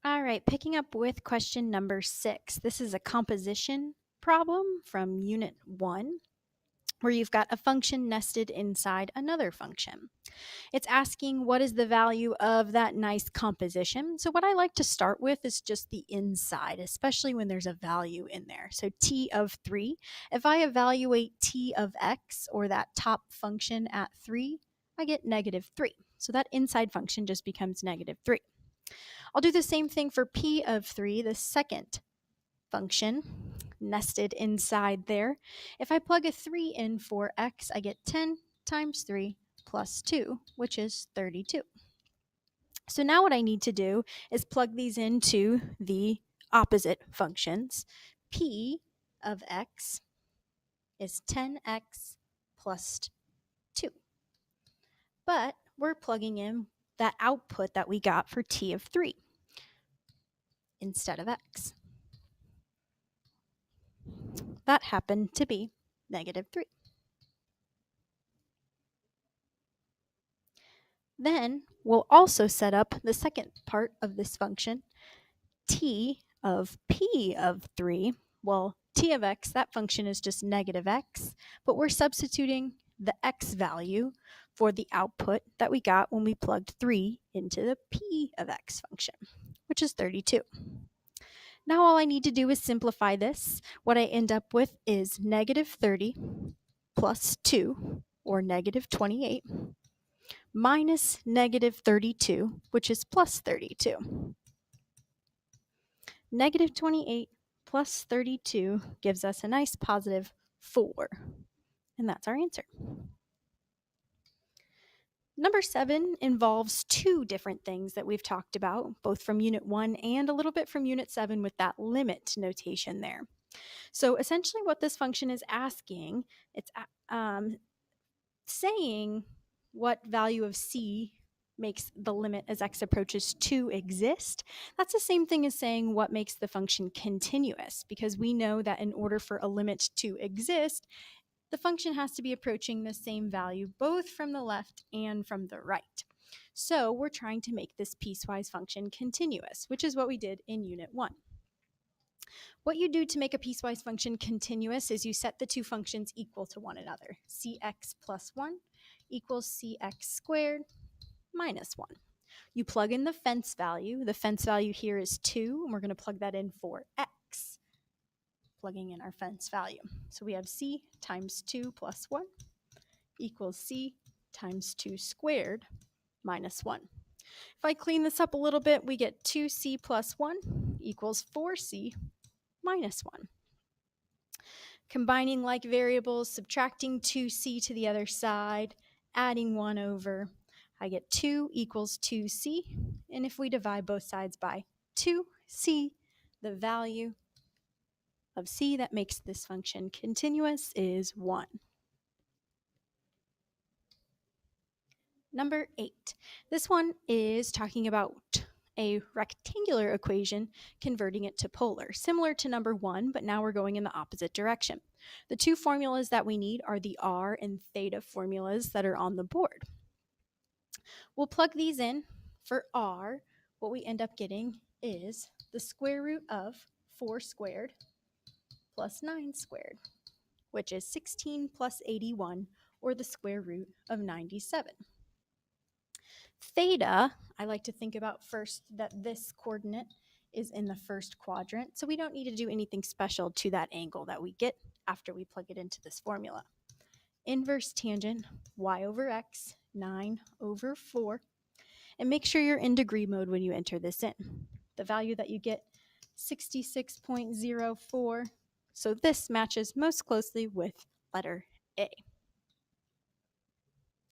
All right, picking up with question number 6. This is a composition problem from Unit 1 where you've got a function nested inside another function. It's asking what is the value of that nice composition. So what I like to start with is just the inside, especially when there's a value in there. So t of 3, if I evaluate t of x, or that top function at 3, I get -3. So that inside function just becomes -3. I'll do the same thing for p of 3, the second function nested inside there. If I plug a 3 in for x, I get 10 times 3 plus 2, which is 32. So now what I need to do is plug these into the opposite functions. P of x is 10x plus 2. But we're plugging in that output that we got for t of 3 instead of x. That happened to be -3. Then we'll also set up the second part of this function, t of p of 3. Well, t of x, that function is just -x, but we're substituting the x value for the output that we got when we plugged 3 into the p of x function, which is 32. Now all I need to do is simplify this. What I end up with is -30 plus 2, or -28, minus -32, which is plus 32. -28 plus 32 gives us a nice positive 4, and that's our answer. Number 7 involves two different things that we've talked about, both from Unit 1 and a little bit from Unit 7 with that limit notation there. So essentially what this function is asking, it's saying what value of c makes the limit as x approaches 2 exist. That's the same thing as saying what makes the function continuous, because we know that in order for a limit to exist, the function has to be approaching the same value both from the left and from the right. So we're trying to make this piecewise function continuous, which is what we did in Unit 1. What you do to make a piecewise function continuous is you set the two functions equal to one another. Cx plus 1 equals cx squared minus 1. You plug in the fence value. The fence value here is 2, and we're going to plug that in for x, plugging in our fence value. So we have c times 2 plus 1 equals c times 2 squared minus 1. If I clean this up a little bit, we get 2c plus 1 equals 4c minus 1. Combining like variables, subtracting 2c to the other side, adding 1 over, I get 2 equals 2c, and if we divide both sides by 2c, the value of c that makes this function continuous is 1. Number 8. This one is talking about a rectangular equation, converting it to polar, similar to number 1, but now we're going in the opposite direction. The two formulas that we need are the r and theta formulas that are on the board. We'll plug these in. For r, what we end up getting is the square root of 4 squared plus 9 squared, which is 16 plus 81, or the square root of 97. Theta, I like to think about first that this coordinate is in the first quadrant, so we don't need to do anything special to that angle that we get after we plug it into this formula. Inverse tangent y over x, 9 over 4, and make sure you're in degree mode when you enter this in. The value that you get, 66.04, so this matches most closely with letter A.